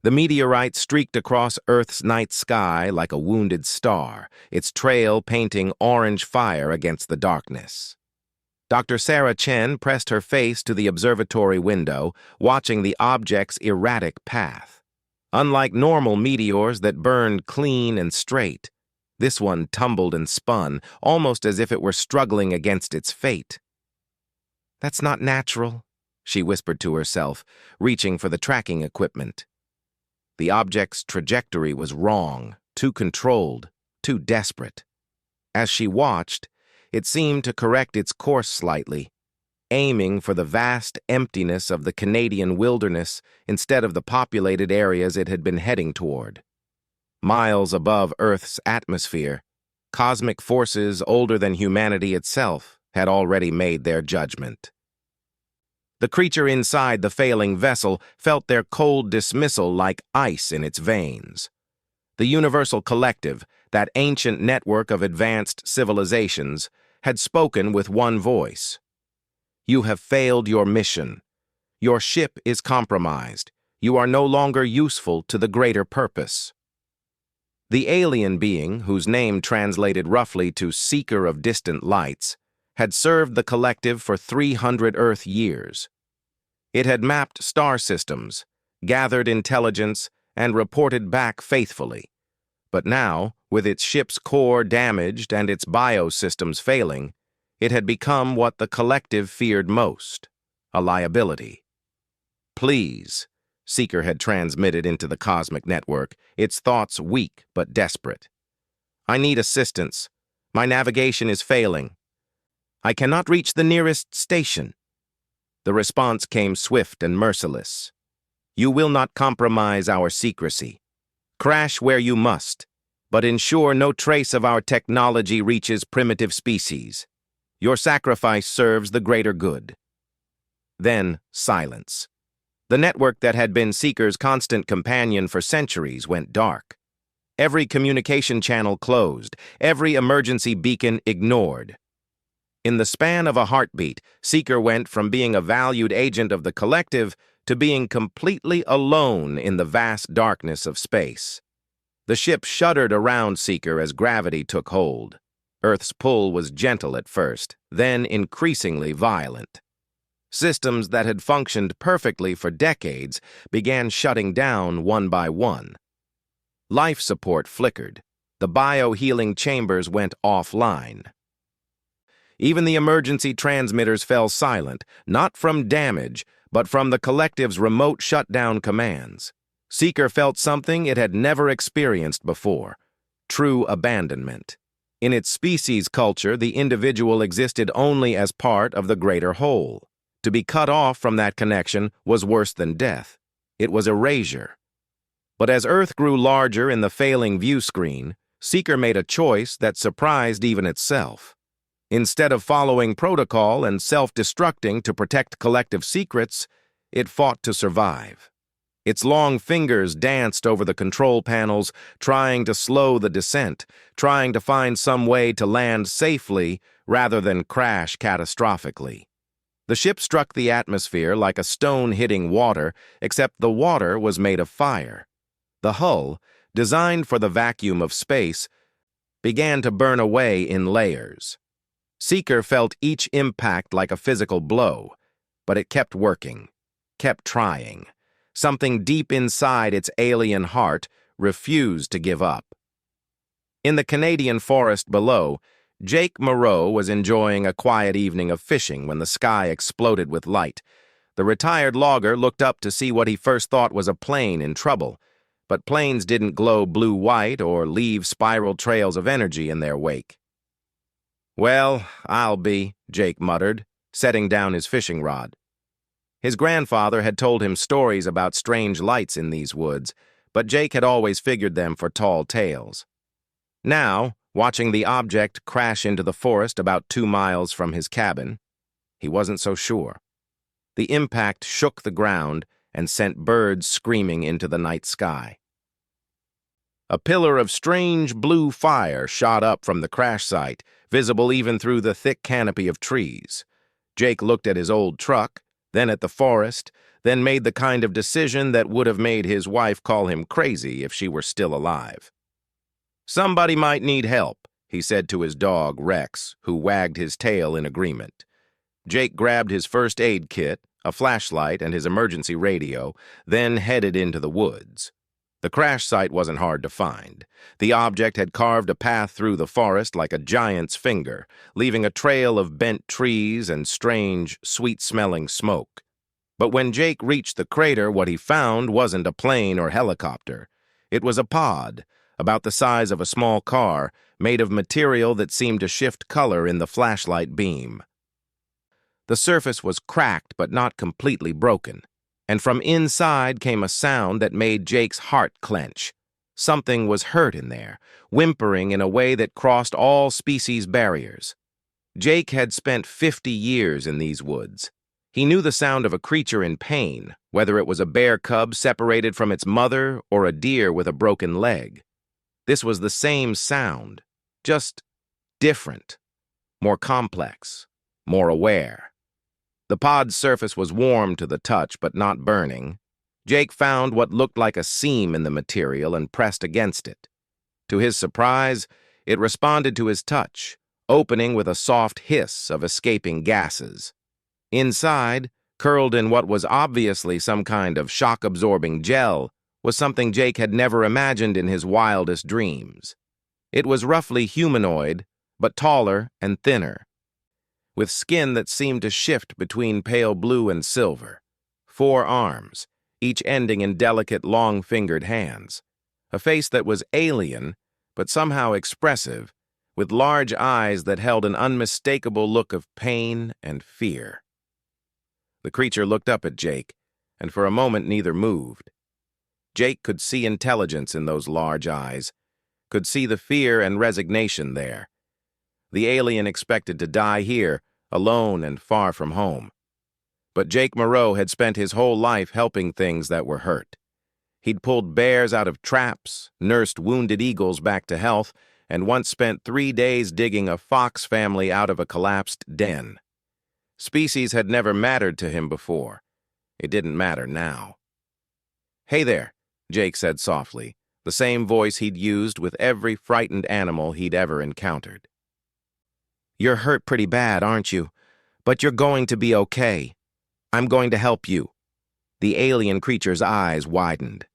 The meteorite streaked across Earth's night sky like a wounded star, its trail painting orange fire against the darkness. Dr. Sarah Chen pressed her face to the observatory window, watching the object's erratic path. Unlike normal meteors that burned clean and straight, this one tumbled and spun, almost as if it were struggling against its fate. "That's not natural," she whispered to herself, reaching for the tracking equipment. The object's trajectory was wrong, too controlled, too desperate. As she watched, it seemed to correct its course slightly, aiming for the vast emptiness of the Canadian wilderness instead of the populated areas it had been heading toward. Miles above Earth's atmosphere, cosmic forces older than humanity itself had already made their judgment. The creature inside the failing vessel felt their cold dismissal like ice in its veins. The Universal Collective, that ancient network of advanced civilizations, had spoken with one voice. "You have failed your mission. Your ship is compromised. You are no longer useful to the greater purpose." The alien being, whose name translated roughly to Seeker of Distant Lights, had served the collective for 300 Earth years. It had mapped star systems, gathered intelligence, and reported back faithfully. But now, with its ship's core damaged and its biosystems failing, it had become what the collective feared most, a liability. "Please," Seeker had transmitted into the cosmic network, its thoughts weak but desperate. "I need assistance. My navigation is failing. I cannot reach the nearest station." The response came swift and merciless. "You will not compromise our secrecy. Crash where you must, but ensure no trace of our technology reaches primitive species. Your sacrifice serves the greater good." Then, silence. The network that had been Seeker's constant companion for centuries went dark. Every communication channel closed, every emergency beacon ignored. In the span of a heartbeat, Seeker went from being a valued agent of the collective to being completely alone in the vast darkness of space. The ship shuddered around Seeker as gravity took hold. Earth's pull was gentle at first, then increasingly violent. Systems that had functioned perfectly for decades began shutting down one by one. Life support flickered. The bio-healing chambers went offline. Even the emergency transmitters fell silent, not from damage, but from the collective's remote shutdown commands. Seeker felt something it had never experienced before: true abandonment. In its species culture, the individual existed only as part of the greater whole. To be cut off from that connection was worse than death. It was erasure. But as Earth grew larger in the failing view screen, Seeker made a choice that surprised even itself. Instead of following protocol and self-destructing to protect collective secrets, it fought to survive. Its long fingers danced over the control panels, trying to slow the descent, trying to find some way to land safely rather than crash catastrophically. The ship struck the atmosphere like a stone hitting water, except the water was made of fire. The hull, designed for the vacuum of space, began to burn away in layers. Seeker felt each impact like a physical blow, but it kept working, kept trying. Something deep inside its alien heart refused to give up. In the Canadian forest below, Jake Moreau was enjoying a quiet evening of fishing when the sky exploded with light. The retired logger looked up to see what he first thought was a plane in trouble, but planes didn't glow blue-white or leave spiral trails of energy in their wake. "Well, I'll be," Jake muttered, setting down his fishing rod. His grandfather had told him stories about strange lights in these woods, but Jake had always figured them for tall tales. Now, watching the object crash into the forest about 2 miles from his cabin, he wasn't so sure. The impact shook the ground and sent birds screaming into the night sky. A pillar of strange blue fire shot up from the crash site, visible even through the thick canopy of trees. Jake looked at his old truck, then at the forest, then made the kind of decision that would have made his wife call him crazy if she were still alive. "Somebody might need help," he said to his dog, Rex, who wagged his tail in agreement. Jake grabbed his first aid kit, a flashlight, and his emergency radio, then headed into the woods. The crash site wasn't hard to find. The object had carved a path through the forest like a giant's finger, leaving a trail of bent trees and strange, sweet-smelling smoke. But when Jake reached the crater, what he found wasn't a plane or helicopter. It was a pod, about the size of a small car, made of material that seemed to shift color in the flashlight beam. The surface was cracked but not completely broken, and from inside came a sound that made Jake's heart clench. Something was hurt in there, whimpering in a way that crossed all species barriers. Jake had spent 50 years in these woods. He knew the sound of a creature in pain, whether it was a bear cub separated from its mother or a deer with a broken leg. This was the same sound, just different, more complex, more aware. The pod's surface was warm to the touch, but not burning. Jake found what looked like a seam in the material and pressed against it. To his surprise, it responded to his touch, opening with a soft hiss of escaping gases. Inside, curled in what was obviously some kind of shock-absorbing gel, was something Jake had never imagined in his wildest dreams. It was roughly humanoid, but taller and thinner, with skin that seemed to shift between pale blue and silver, 4 arms, each ending in delicate, long-fingered hands, a face that was alien, but somehow expressive, with large eyes that held an unmistakable look of pain and fear. The creature looked up at Jake, and for a moment neither moved. Jake could see intelligence in those large eyes, could see the fear and resignation there. The alien expected to die here, alone and far from home. But Jake Moreau had spent his whole life helping things that were hurt. He'd pulled bears out of traps, nursed wounded eagles back to health, and once spent 3 days digging a fox family out of a collapsed den. Species had never mattered to him before. It didn't matter now. "Hey there," Jake said softly, the same voice he'd used with every frightened animal he'd ever encountered. "You're hurt pretty bad, aren't you? But you're going to be okay. I'm going to help you." The alien creature's eyes widened.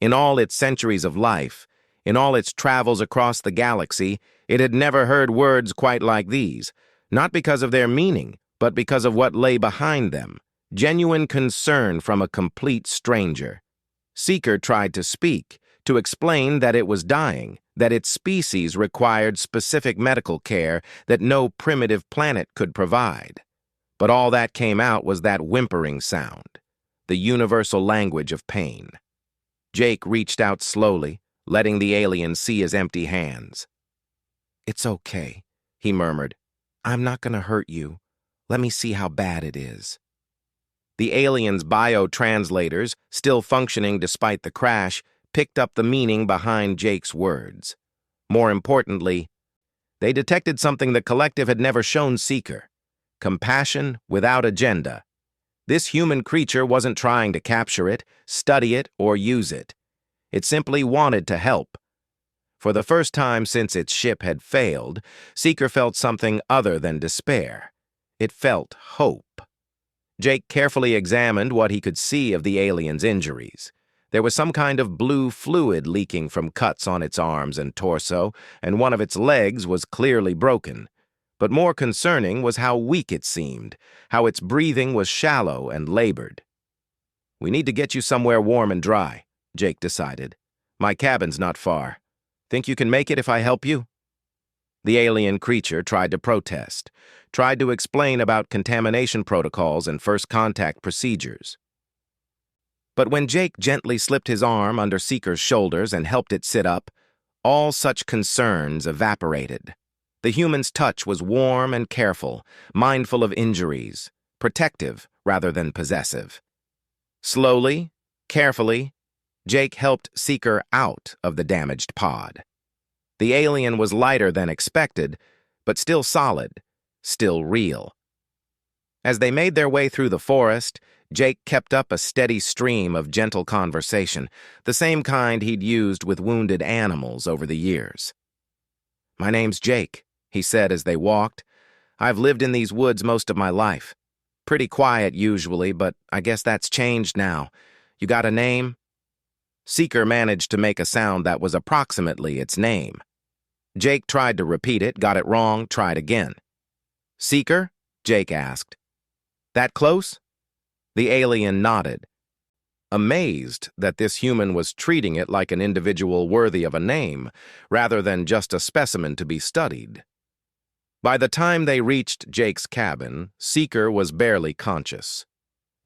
In all its centuries of life, in all its travels across the galaxy, it had never heard words quite like these, not because of their meaning, but because of what lay behind them, genuine concern from a complete stranger. Seeker tried to speak, to explain that it was dying, that its species required specific medical care that no primitive planet could provide. But all that came out was that whimpering sound, the universal language of pain. Jake reached out slowly, letting the alien see his empty hands. "It's okay," he murmured. "I'm not going to hurt you. Let me see how bad it is." The alien's bio-translators, still functioning despite the crash, picked up the meaning behind Jake's words. More importantly, they detected something the collective had never shown Seeker: compassion without agenda. This human creature wasn't trying to capture it, study it, or use it. It simply wanted to help. For the first time since its ship had failed, Seeker felt something other than despair. It felt hope. Jake carefully examined what he could see of the alien's injuries. There was some kind of blue fluid leaking from cuts on its arms and torso, and one of its legs was clearly broken. But more concerning was how weak it seemed, how its breathing was shallow and labored. "We need to get you somewhere warm and dry," Jake decided. "My cabin's not far. Think you can make it if I help you?" The alien creature tried to protest, tried to explain about contamination protocols and first contact procedures. But when Jake gently slipped his arm under Seeker's shoulders and helped it sit up, all such concerns evaporated. The human's touch was warm and careful, mindful of injuries, protective rather than possessive. Slowly, carefully, Jake helped Seeker out of the damaged pod. The alien was lighter than expected, but still solid, still real. As they made their way through the forest, Jake kept up a steady stream of gentle conversation, the same kind he'd used with wounded animals over the years. "My name's Jake," he said as they walked. "I've lived in these woods most of my life. Pretty quiet usually, but I guess that's changed now. You got a name?" Seeker managed to make a sound that was approximately its name. Jake tried to repeat it, got it wrong, tried again. "Seeker?" Jake asked. "That close?" The alien nodded, amazed that this human was treating it like an individual worthy of a name, rather than just a specimen to be studied. By the time they reached Jake's cabin, Seeker was barely conscious.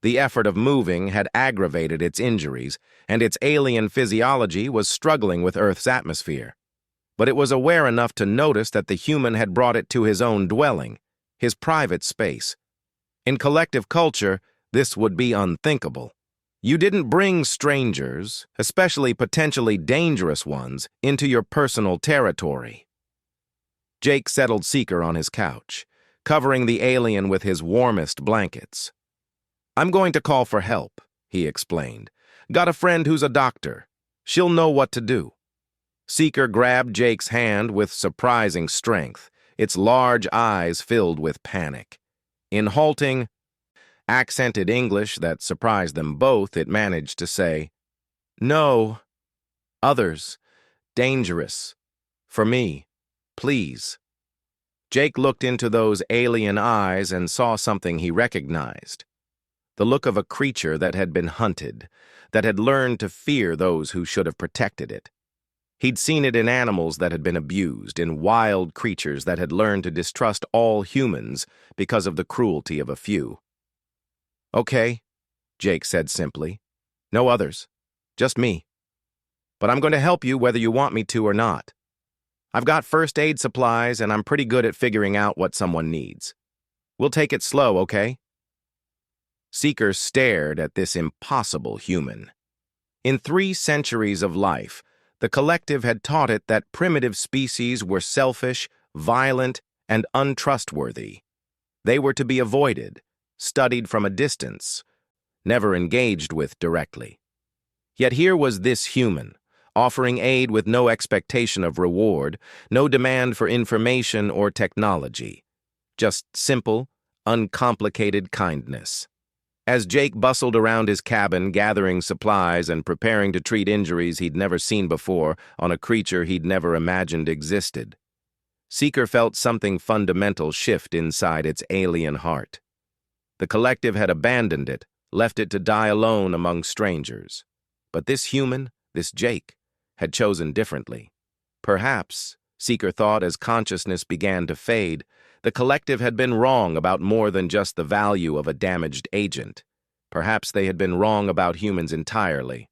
The effort of moving had aggravated its injuries, and its alien physiology was struggling with Earth's atmosphere. But it was aware enough to notice that the human had brought it to his own dwelling, his private space. In collective culture, this would be unthinkable. You didn't bring strangers, especially potentially dangerous ones, into your personal territory. Jake settled Seeker on his couch, covering the alien with his warmest blankets. "I'm going to call for help," he explained. "Got a friend who's a doctor. She'll know what to do." Seeker grabbed Jake's hand with surprising strength, its large eyes filled with panic. In halting, accented English that surprised them both, it managed to say, "No. Others. Dangerous. For me. Please." Jake looked into those alien eyes and saw something he recognized. The look of a creature that had been hunted, that had learned to fear those who should have protected it. He'd seen it in animals that had been abused, in wild creatures that had learned to distrust all humans because of the cruelty of a few. "Okay," Jake said simply. "No others. Just me. But I'm going to help you whether you want me to or not. I've got first aid supplies, and I'm pretty good at figuring out what someone needs. We'll take it slow, okay?" Seeker stared at this impossible human. In 3 centuries of life, the collective had taught it that primitive species were selfish, violent, and untrustworthy. They were to be avoided, studied from a distance, never engaged with directly. Yet here was this human, offering aid with no expectation of reward, no demand for information or technology. Just simple, uncomplicated kindness. As Jake bustled around his cabin, gathering supplies and preparing to treat injuries he'd never seen before on a creature he'd never imagined existed, Seeker felt something fundamental shift inside its alien heart. The collective had abandoned it, left it to die alone among strangers. But this human, this Jake, had chosen differently. Perhaps, Seeker thought as consciousness began to fade, the collective had been wrong about more than just the value of a damaged agent. Perhaps they had been wrong about humans entirely.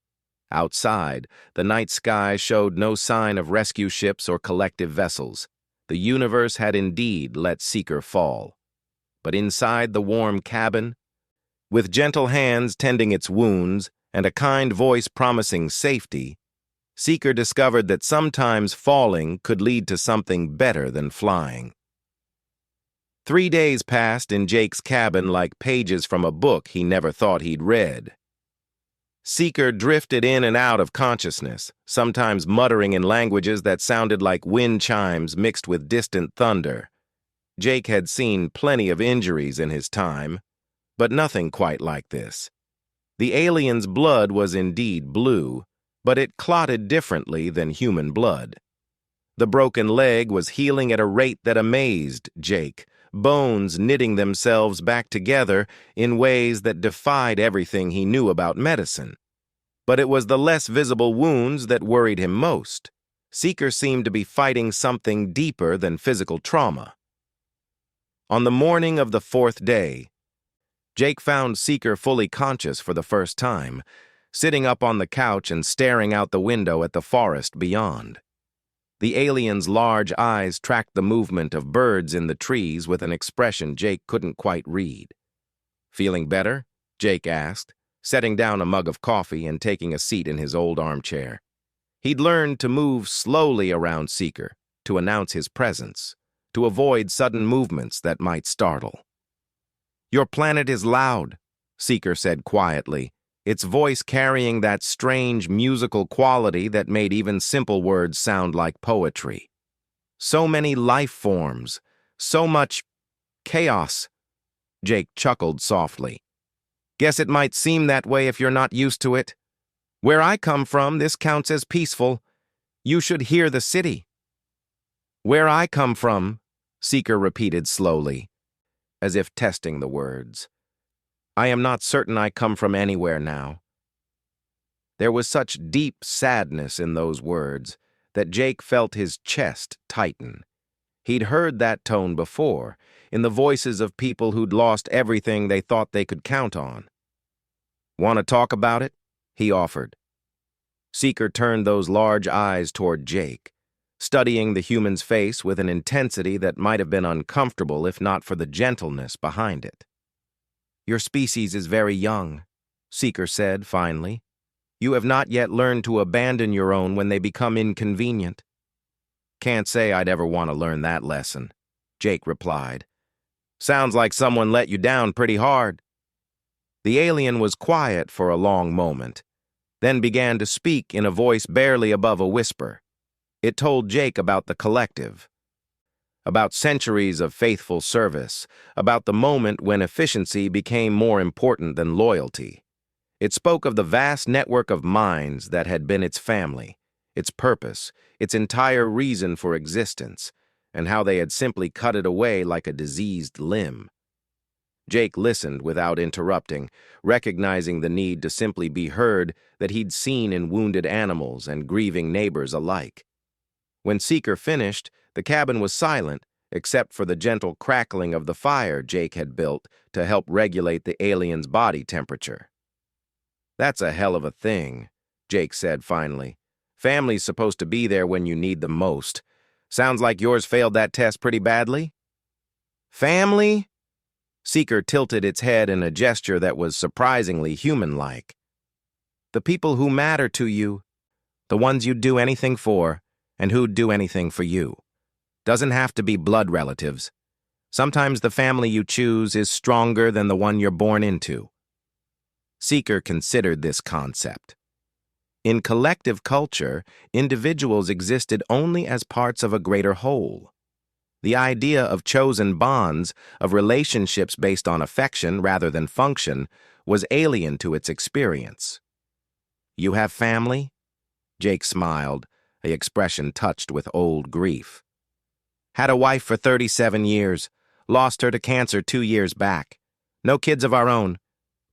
Outside, the night sky showed no sign of rescue ships or collective vessels. The universe had indeed let Seeker fall. But inside the warm cabin, with gentle hands tending its wounds and a kind voice promising safety, Seeker discovered that sometimes falling could lead to something better than flying. 3 days passed in Jake's cabin like pages from a book he never thought he'd read. Seeker drifted in and out of consciousness, sometimes muttering in languages that sounded like wind chimes mixed with distant thunder. Jake had seen plenty of injuries in his time, but nothing quite like this. The alien's blood was indeed blue, but it clotted differently than human blood. The broken leg was healing at a rate that amazed Jake, bones knitting themselves back together in ways that defied everything he knew about medicine. But it was the less visible wounds that worried him most. Seeker seemed to be fighting something deeper than physical trauma. On the morning of the 4th day, Jake found Seeker fully conscious for the first time, sitting up on the couch and staring out the window at the forest beyond. The alien's large eyes tracked the movement of birds in the trees with an expression Jake couldn't quite read. "Feeling better?" Jake asked, setting down a mug of coffee and taking a seat in his old armchair. He'd learned to move slowly around Seeker, to announce his presence, to avoid sudden movements that might startle. Your planet is loud, Seeker said quietly, its voice carrying that strange musical quality that made even simple words sound like poetry. So many life forms, so much chaos. Jake chuckled softly. Guess it might seem that way if you're not used to it. Where I come from, this counts as peaceful. You should hear the city. Where I come from, Seeker repeated slowly, as if testing the words. I am not certain I come from anywhere now. There was such deep sadness in those words that Jake felt his chest tighten. He'd heard that tone before, in the voices of people who'd lost everything they thought they could count on. Want to talk about it? He offered. Seeker turned those large eyes toward Jake, studying the human's face with an intensity that might have been uncomfortable if not for the gentleness behind it. Your species is very young, Seeker said finally. You have not yet learned to abandon your own when they become inconvenient. Can't say I'd ever want to learn that lesson, Jake replied. Sounds like someone let you down pretty hard. The alien was quiet for a long moment, then began to speak in a voice barely above a whisper. It told Jake about the collective, about centuries of faithful service, about the moment when efficiency became more important than loyalty. It spoke of the vast network of minds that had been its family, its purpose, its entire reason for existence, and how they had simply cut it away like a diseased limb. Jake listened without interrupting, recognizing the need to simply be heard that he'd seen in wounded animals and grieving neighbors alike. When Seeker finished, the cabin was silent, except for the gentle crackling of the fire Jake had built to help regulate the alien's body temperature. That's a hell of a thing, Jake said finally. Family's supposed to be there when you need them most. Sounds like yours failed that test pretty badly? Family? Seeker tilted its head in a gesture that was surprisingly human-like. The people who matter to you, the ones you'd do anything for, and who'd do anything for you. Doesn't have to be blood relatives. Sometimes the family you choose is stronger than the one you're born into. Seeker considered this concept. In collective culture, individuals existed only as parts of a greater whole. The idea of chosen bonds, of relationships based on affection rather than function, was alien to its experience. You have family? Jake smiled, the expression touched with old grief. Had a wife for 37 years, lost her to cancer 2 years back. No kids of our own,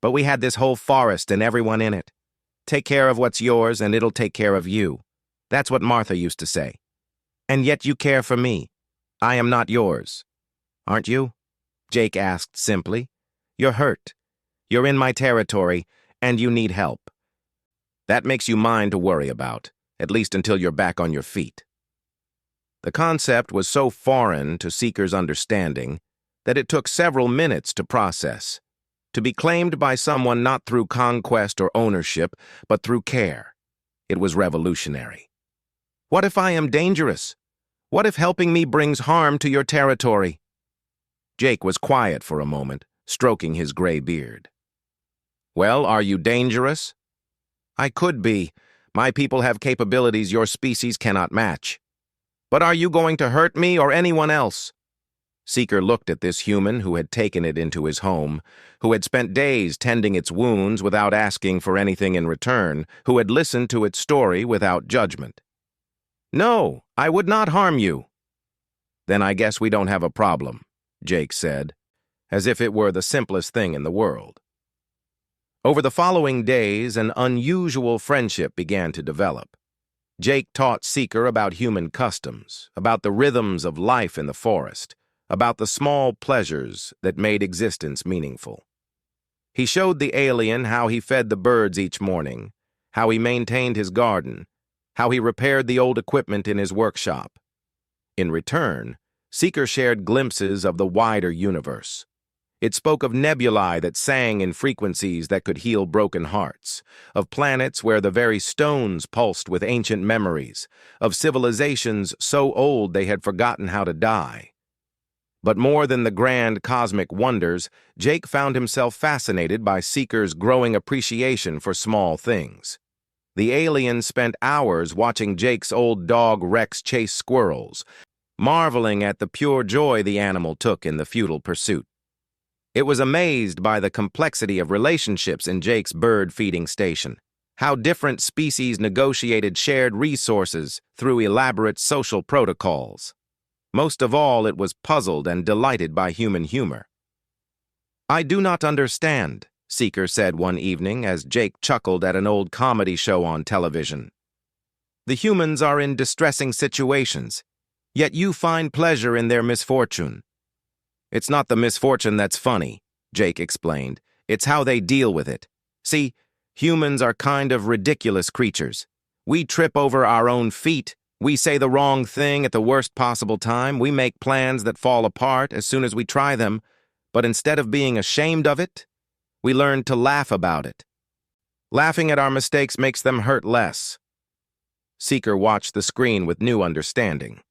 but we had this whole forest and everyone in it. Take care of what's yours and it'll take care of you. That's what Martha used to say. And yet you care for me. I am not yours. Aren't you? Jake asked simply. You're hurt. You're in my territory, and you need help. That makes you mine to worry about, at least until you're back on your feet. The concept was so foreign to Seeker's understanding that it took several minutes to process. To be claimed by someone not through conquest or ownership, but through care. It was revolutionary. What if I am dangerous? What if helping me brings harm to your territory? Jake was quiet for a moment, stroking his gray beard. Well, are you dangerous? I could be. My people have capabilities your species cannot match. But are you going to hurt me or anyone else? Seeker looked at this human who had taken it into his home, who had spent days tending its wounds without asking for anything in return, who had listened to its story without judgment. No, I would not harm you. Then I guess we don't have a problem, Jake said, as if it were the simplest thing in the world. Over the following days, an unusual friendship began to develop. Jake taught Seeker about human customs, about the rhythms of life in the forest, about the small pleasures that made existence meaningful. He showed the alien how he fed the birds each morning, how he maintained his garden, how he repaired the old equipment in his workshop. In return, Seeker shared glimpses of the wider universe. It spoke of nebulae that sang in frequencies that could heal broken hearts, of planets where the very stones pulsed with ancient memories, of civilizations so old they had forgotten how to die. But more than the grand cosmic wonders, Jake found himself fascinated by Seeker's growing appreciation for small things. The alien spent hours watching Jake's old dog Rex chase squirrels, marveling at the pure joy the animal took in the futile pursuit. It was amazed by the complexity of relationships in Jake's bird-feeding station, how different species negotiated shared resources through elaborate social protocols. Most of all, it was puzzled and delighted by human humor. "I do not understand," Seeker said one evening as Jake chuckled at an old comedy show on television. "The humans are in distressing situations, yet you find pleasure in their misfortune." "It's not the misfortune that's funny," Jake explained. "It's how they deal with it. See, humans are kind of ridiculous creatures. We trip over our own feet. We say the wrong thing at the worst possible time. We make plans that fall apart as soon as we try them. But instead of being ashamed of it, we learn to laugh about it. Laughing at our mistakes makes them hurt less." Seeker watched the screen with new understanding.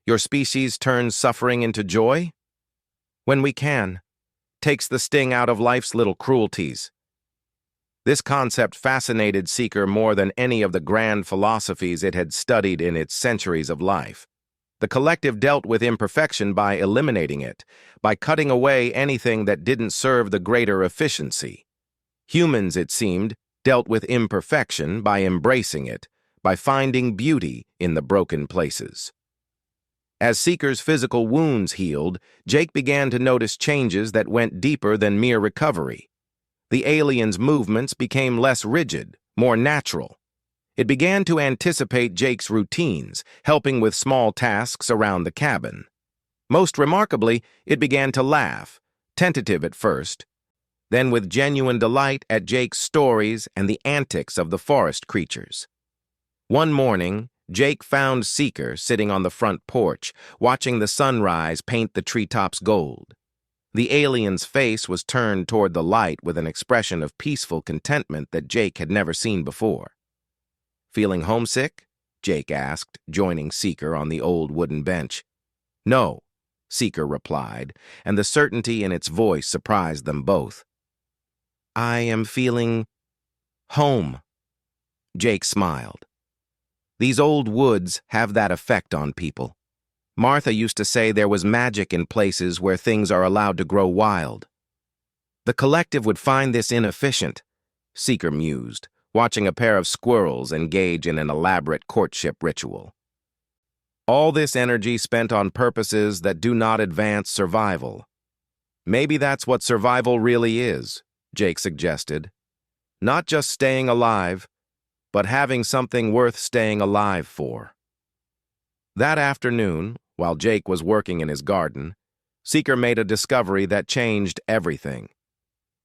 "Your species turns suffering into joy?" "When we can. Takes the sting out of life's little cruelties." This concept fascinated Seeker more than any of the grand philosophies it had studied in its centuries of life. The collective dealt with imperfection by eliminating it, by cutting away anything that didn't serve the greater efficiency. Humans, it seemed, dealt with imperfection by embracing it, by finding beauty in the broken places. As Seeker's physical wounds healed, Jake began to notice changes that went deeper than mere recovery. The alien's movements became less rigid, more natural. It began to anticipate Jake's routines, helping with small tasks around the cabin. Most remarkably, it began to laugh, tentative at first, then with genuine delight at Jake's stories and the antics of the forest creatures. One morning, Jake found Seeker sitting on the front porch, watching the sunrise paint the treetops gold. The alien's face was turned toward the light with an expression of peaceful contentment that Jake had never seen before. "Feeling homesick?" Jake asked, joining Seeker on the old wooden bench. "No," Seeker replied, and the certainty in its voice surprised them both. "I am feeling home." Jake smiled. "These old woods have that effect on people. Martha used to say there was magic in places where things are allowed to grow wild." "The collective would find this inefficient," Seeker mused, watching a pair of squirrels engage in an elaborate courtship ritual. "All this energy spent on purposes that do not advance survival." "Maybe that's what survival really is," Jake suggested. "Not just staying alive, but having something worth staying alive for." That afternoon, while Jake was working in his garden, Seeker made a discovery that changed everything.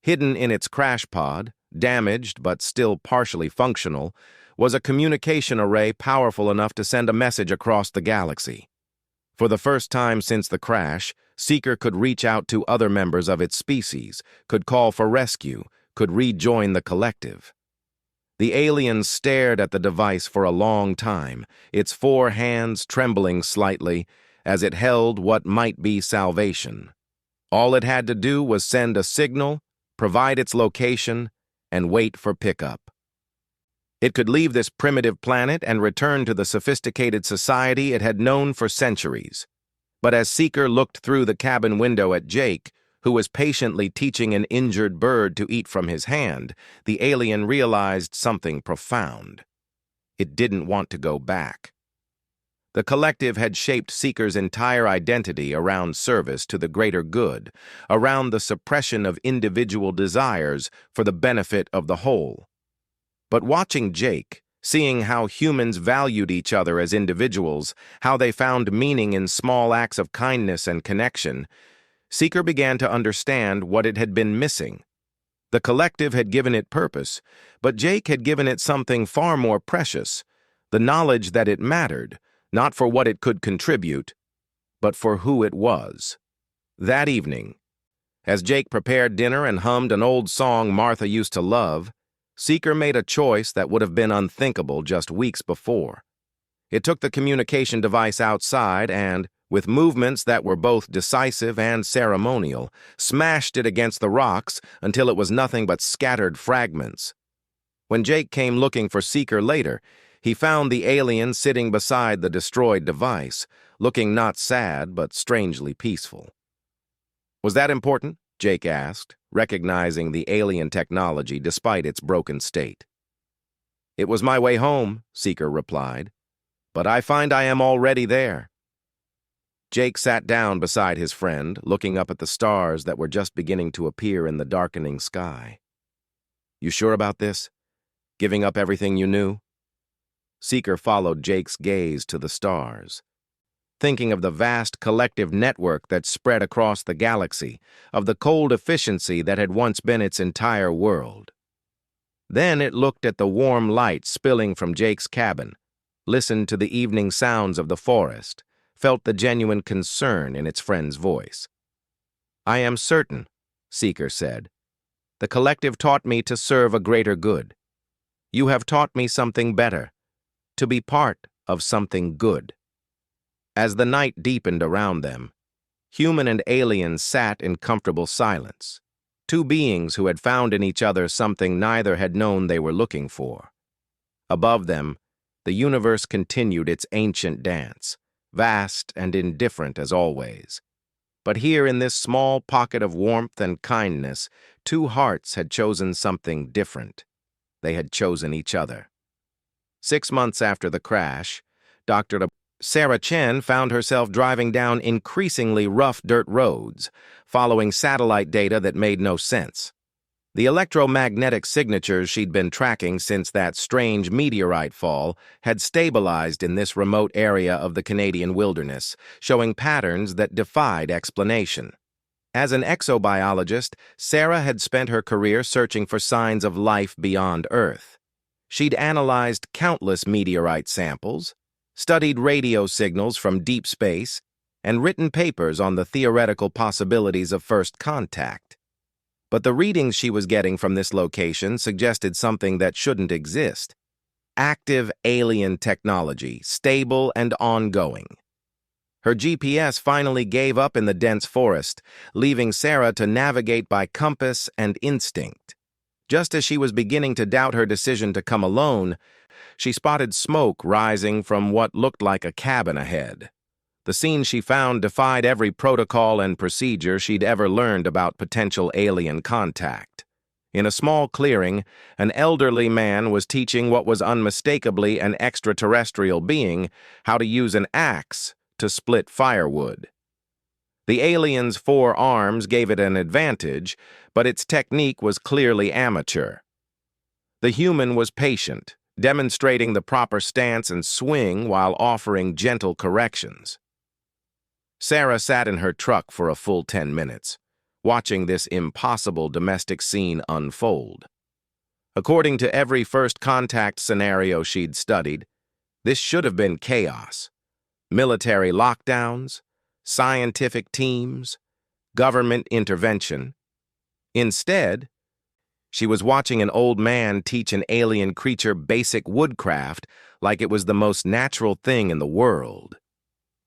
Hidden in its crash pod, damaged but still partially functional, was a communication array powerful enough to send a message across the galaxy. For the first time since the crash, Seeker could reach out to other members of its species, could call for rescue, could rejoin the collective. The alien stared at the device for a long time, its 4 hands trembling slightly as it held what might be salvation. All it had to do was send a signal, provide its location, and wait for pickup. It could leave this primitive planet and return to the sophisticated society it had known for centuries. But as Seeker looked through the cabin window at Jake, who was patiently teaching an injured bird to eat from his hand, the alien realized something profound. It didn't want to go back. The collective had shaped Seeker's entire identity around service to the greater good, around the suppression of individual desires for the benefit of the whole. But watching Jake, seeing how humans valued each other as individuals, how they found meaning in small acts of kindness and connection, Seeker began to understand what it had been missing. The collective had given it purpose, but Jake had given it something far more precious, the knowledge that it mattered, not for what it could contribute, but for who it was. That evening, as Jake prepared dinner and hummed an old song Martha used to love, Seeker made a choice that would have been unthinkable just weeks before. It took the communication device outside and, with movements that were both decisive and ceremonial, smashed it against the rocks until it was nothing but scattered fragments. When Jake came looking for Seeker later, he found the alien sitting beside the destroyed device, looking not sad but strangely peaceful. "Was that important?" Jake asked, recognizing the alien technology despite its broken state. "It was my way home," Seeker replied, "but I find I am already there." Jake sat down beside his friend, looking up at the stars that were just beginning to appear in the darkening sky. "You sure about this? Giving up everything you knew?" Seeker followed Jake's gaze to the stars, thinking of the vast collective network that spread across the galaxy, of the cold efficiency that had once been its entire world. Then it looked at the warm light spilling from Jake's cabin, listened to the evening sounds of the forest, felt the genuine concern in its friend's voice. "I am certain," Seeker said. "The collective taught me to serve a greater good. You have taught me something better, to be part of something good." As the night deepened around them, human and alien sat in comfortable silence, two beings who had found in each other something neither had known they were looking for. Above them, the universe continued its ancient dance, vast and indifferent as always. But here in this small pocket of warmth and kindness, two hearts had chosen something different. They had chosen each other. 6 months after the crash, Dr. Sarah Chen found herself driving down increasingly rough dirt roads, following satellite data that made no sense. The electromagnetic signatures she'd been tracking since that strange meteorite fall had stabilized in this remote area of the Canadian wilderness, showing patterns that defied explanation. As an exobiologist, Sarah had spent her career searching for signs of life beyond Earth. She'd analyzed countless meteorite samples, studied radio signals from deep space, and written papers on the theoretical possibilities of first contact. But the readings she was getting from this location suggested something that shouldn't exist: active alien technology, stable and ongoing. Her GPS finally gave up in the dense forest, leaving Sarah to navigate by compass and instinct. Just as she was beginning to doubt her decision to come alone, she spotted smoke rising from what looked like a cabin ahead. The scene she found defied every protocol and procedure she'd ever learned about potential alien contact. In a small clearing, an elderly man was teaching what was unmistakably an extraterrestrial being how to use an axe to split firewood. The alien's 4 arms gave it an advantage, but its technique was clearly amateur. The human was patient, demonstrating the proper stance and swing while offering gentle corrections. Sarah sat in her truck for a full 10 minutes, watching this impossible domestic scene unfold. According to every first contact scenario she'd studied, this should have been chaos. Military lockdowns, scientific teams, government intervention. Instead, she was watching an old man teach an alien creature basic woodcraft like it was the most natural thing in the world.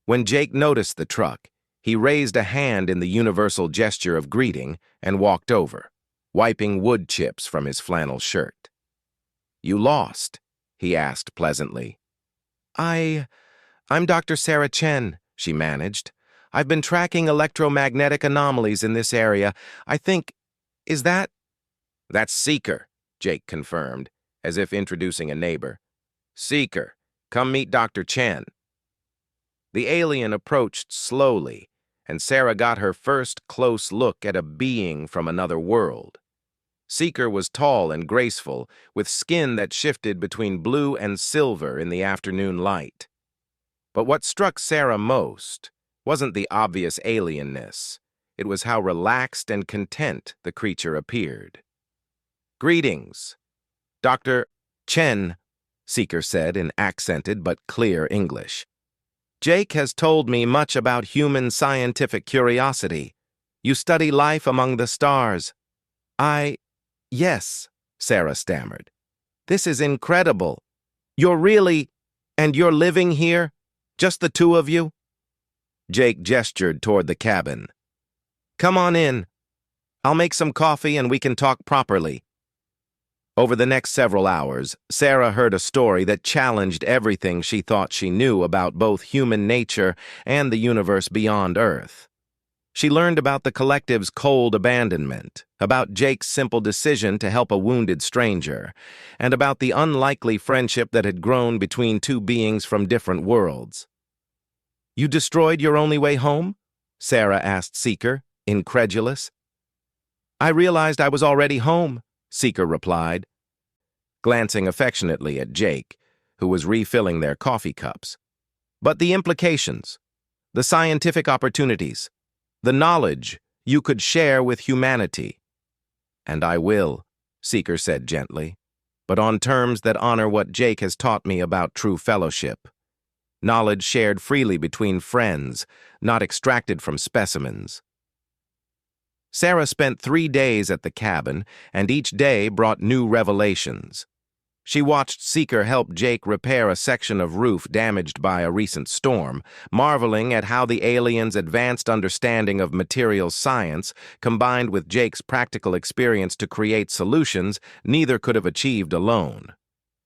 When Jake noticed the truck, he raised a hand in the universal gesture of greeting and walked over, wiping wood chips from his flannel shirt. "You lost?" he asked pleasantly. I'm Dr. Sarah Chen," she managed. "I've been tracking electromagnetic anomalies in this area. I think, is that—" "That's Seeker," Jake confirmed, as if introducing a neighbor. "Seeker, come meet Dr. Chen." The alien approached slowly, and Sarah got her first close look at a being from another world. Seeker was tall and graceful, with skin that shifted between blue and silver in the afternoon light. But what struck Sarah most wasn't the obvious alienness. It was how relaxed and content the creature appeared. "Greetings, Dr. Chen," Seeker said in accented but clear English. "Jake has told me much about human scientific curiosity. You study life among the stars." Yes," Sarah stammered. "This is incredible. And you're living here? Just the two of you?" Jake gestured toward the cabin. "Come on in. I'll make some coffee and we can talk properly." Over the next several hours, Sarah heard a story that challenged everything she thought she knew about both human nature and the universe beyond Earth. She learned about the collective's cold abandonment, about Jake's simple decision to help a wounded stranger, and about the unlikely friendship that had grown between two beings from different worlds. "You destroyed your only way home?" Sarah asked Seeker, incredulous. "I realized I was already home," Seeker replied, glancing affectionately at Jake, who was refilling their coffee cups. "But the implications, the scientific opportunities, the knowledge you could share with humanity." "And I will," Seeker said gently, "but on terms that honor what Jake has taught me about true fellowship. Knowledge shared freely between friends, not extracted from specimens." Sarah spent 3 days at the cabin, and each day brought new revelations. She watched Seeker help Jake repair a section of roof damaged by a recent storm, marveling at how the aliens' advanced understanding of materials science, combined with Jake's practical experience to create solutions neither could have achieved alone.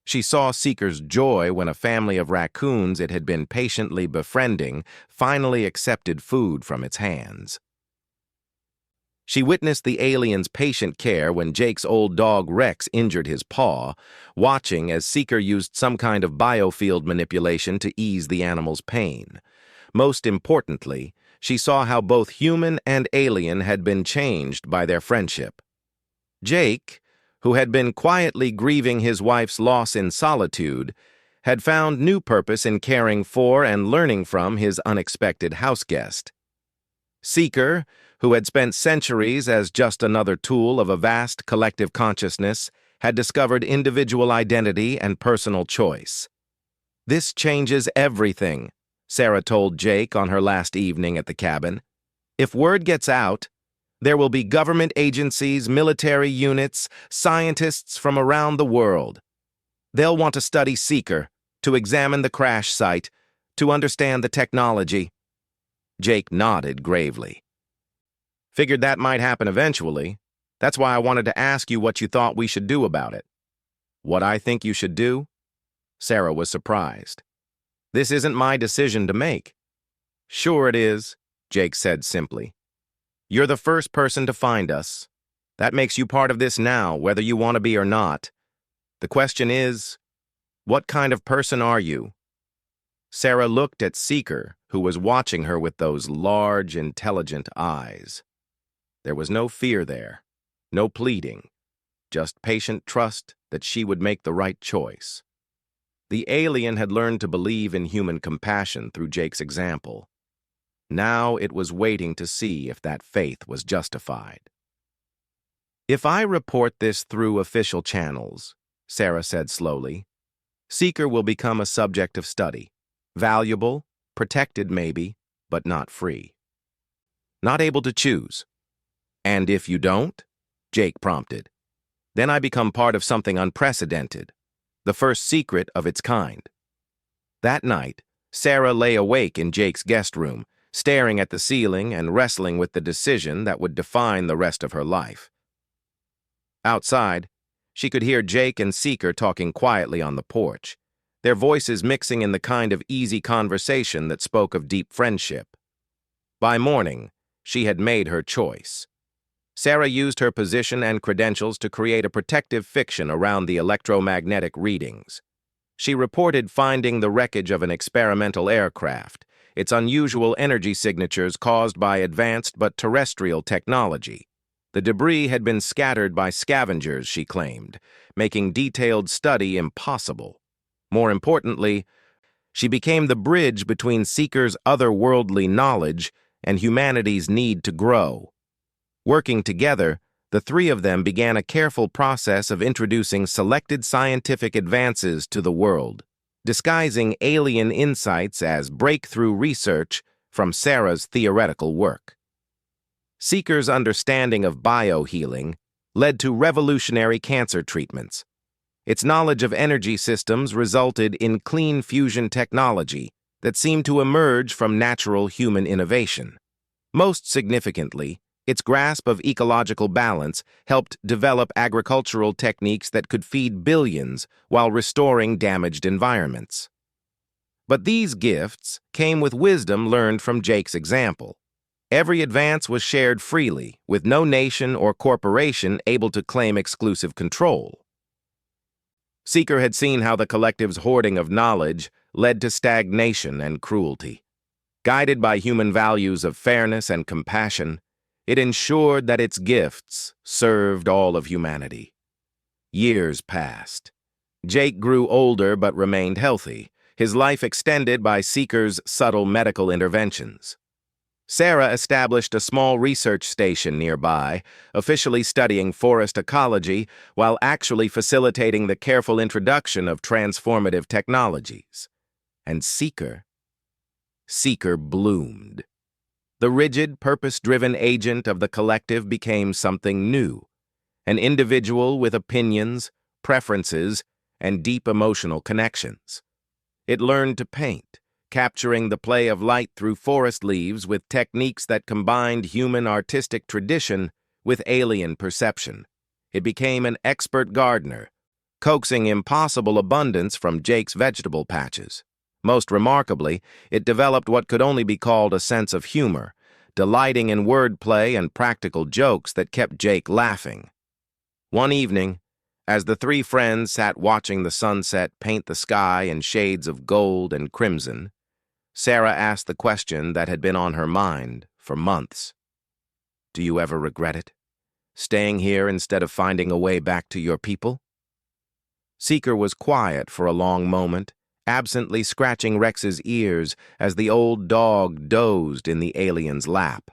She saw Seeker's joy when a family of raccoons it had been patiently befriending finally accepted food from its hands. She witnessed the alien's patient care when Jake's old dog Rex injured his paw, watching as Seeker used some kind of biofield manipulation to ease the animal's pain. Most importantly, she saw how both human and alien had been changed by their friendship. Jake, who had been quietly grieving his wife's loss in solitude, had found new purpose in caring for and learning from his unexpected houseguest. Seeker, who had spent centuries as just another tool of a vast collective consciousness, had discovered individual identity and personal choice. "This changes everything," Sarah told Jake on her last evening at the cabin. "If word gets out, there will be government agencies, military units, scientists from around the world. They'll want to study Seeker, to examine the crash site, to understand the technology." Jake nodded gravely. "Figured that might happen eventually. That's why I wanted to ask you what you thought we should do about it." "What I think you should do?" Sarah was surprised. "This isn't my decision to make." "Sure it is," Jake said simply. "You're the first person to find us. That makes you part of this now, whether you want to be or not. The question is, what kind of person are you?" Sarah looked at Seeker, who was watching her with those large, intelligent eyes. There was no fear there, no pleading, just patient trust that she would make the right choice. The alien had learned to believe in human compassion through Jake's example. Now it was waiting to see if that faith was justified. "If I report this through official channels," Sarah said slowly, "Seeker will become a subject of study. Valuable, protected maybe, but not free. Not able to choose." "And if you don't?" Jake prompted. "Then I become part of something unprecedented, the first secret of its kind." That night, Sarah lay awake in Jake's guest room, staring at the ceiling and wrestling with the decision that would define the rest of her life. Outside, she could hear Jake and Seeker talking quietly on the porch, their voices mixing in the kind of easy conversation that spoke of deep friendship. By morning, she had made her choice. Sarah used her position and credentials to create a protective fiction around the electromagnetic readings. She reported finding the wreckage of an experimental aircraft, its unusual energy signatures caused by advanced but terrestrial technology. The debris had been scattered by scavengers, she claimed, making detailed study impossible. More importantly, she became the bridge between Seeker's otherworldly knowledge and humanity's need to grow. Working together, the three of them began a careful process of introducing selected scientific advances to the world, disguising alien insights as breakthrough research from Sarah's theoretical work. Seeker's understanding of biohealing led to revolutionary cancer treatments. Its knowledge of energy systems resulted in clean fusion technology that seemed to emerge from natural human innovation. Most significantly, its grasp of ecological balance helped develop agricultural techniques that could feed billions while restoring damaged environments. But these gifts came with wisdom learned from Jake's example. Every advance was shared freely, with no nation or corporation able to claim exclusive control. Seeker had seen how the collective's hoarding of knowledge led to stagnation and cruelty. Guided by human values of fairness and compassion, it ensured that its gifts served all of humanity. Years passed. Jake grew older but remained healthy, his life extended by Seeker's subtle medical interventions. Sarah established a small research station nearby, officially studying forest ecology while actually facilitating the careful introduction of transformative technologies. And Seeker bloomed. The rigid, purpose-driven agent of the collective became something new, an individual with opinions, preferences, and deep emotional connections. It learned to paint, capturing the play of light through forest leaves with techniques that combined human artistic tradition with alien perception. It became an expert gardener, coaxing impossible abundance from Jake's vegetable patches. Most remarkably, it developed what could only be called a sense of humor, delighting in wordplay and practical jokes that kept Jake laughing. One evening, as the three friends sat watching the sunset paint the sky in shades of gold and crimson, Sarah asked the question that had been on her mind for months. "Do you ever regret it? Staying here instead of finding a way back to your people?" Seeker was quiet for a long moment, absently scratching Rex's ears as the old dog dozed in the alien's lap.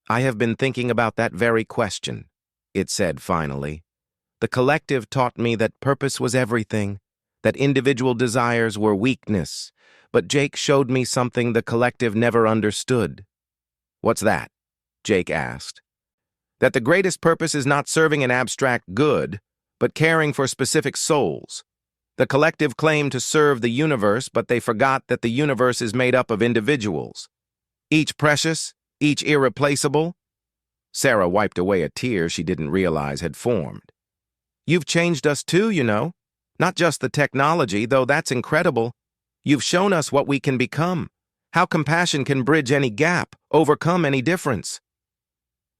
"I have been thinking about that very question," it said finally. "The collective taught me that purpose was everything, that individual desires were weakness, but Jake showed me something the collective never understood." "What's that?" Jake asked. "That the greatest purpose is not serving an abstract good, but caring for specific souls. The collective claimed to serve the universe, but they forgot that the universe is made up of individuals. Each precious, each irreplaceable." Sarah wiped away a tear she didn't realize had formed. "You've changed us too, you know. Not just the technology, though that's incredible. You've shown us what we can become, how compassion can bridge any gap, overcome any difference."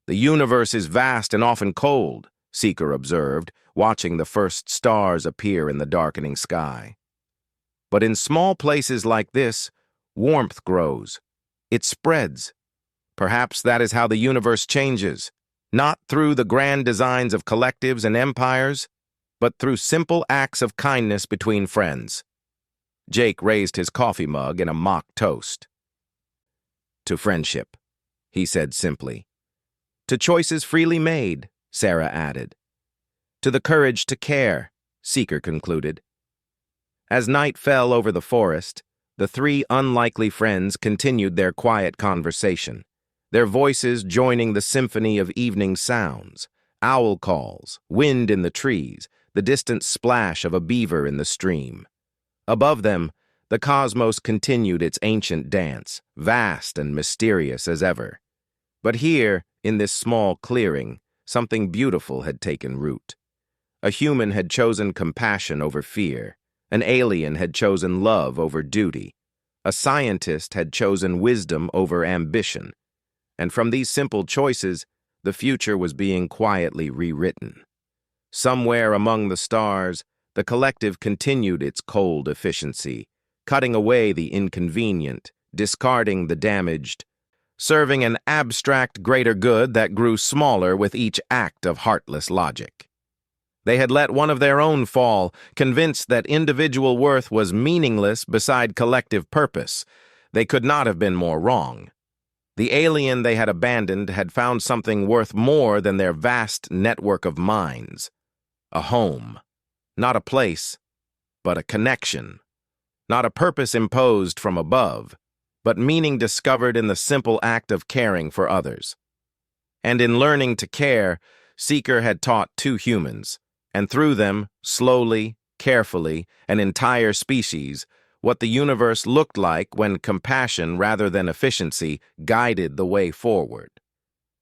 "The universe is vast and often cold," Seeker observed, watching the first stars appear in the darkening sky. "But in small places like this, warmth grows. It spreads. Perhaps that is how the universe changes, not through the grand designs of collectives and empires, but through simple acts of kindness between friends." Jake raised his coffee mug in a mock toast. "To friendship," he said simply. "To choices freely made," Sarah added. "To the courage to care," Seeker concluded. As night fell over the forest, the three unlikely friends continued their quiet conversation, their voices joining the symphony of evening sounds, owl calls, wind in the trees, the distant splash of a beaver in the stream. Above them, the cosmos continued its ancient dance, vast and mysterious as ever. But here, in this small clearing, something beautiful had taken root. A human had chosen compassion over fear. An alien had chosen love over duty. A scientist had chosen wisdom over ambition. And from these simple choices, the future was being quietly rewritten. Somewhere among the stars, the collective continued its cold efficiency, cutting away the inconvenient, discarding the damaged, serving an abstract greater good that grew smaller with each act of heartless logic. They had let one of their own fall, convinced that individual worth was meaningless beside collective purpose. They could not have been more wrong. The alien they had abandoned had found something worth more than their vast network of minds. A home. Not a place, but a connection. Not a purpose imposed from above, but meaning discovered in the simple act of caring for others. And in learning to care, Seeker had taught two humans, and through them, slowly, carefully, an entire species, what the universe looked like when compassion rather than efficiency guided the way forward.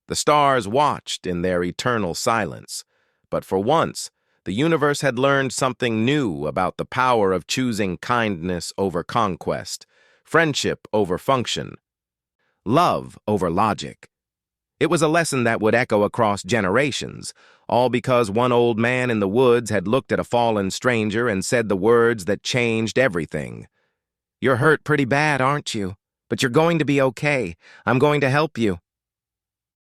The stars watched in their eternal silence, but for once, the universe had learned something new about the power of choosing kindness over conquest, friendship over function, love over logic. It was a lesson that would echo across generations, all because one old man in the woods had looked at a fallen stranger and said the words that changed everything. "You're hurt pretty bad, aren't you? But you're going to be okay. I'm going to help you."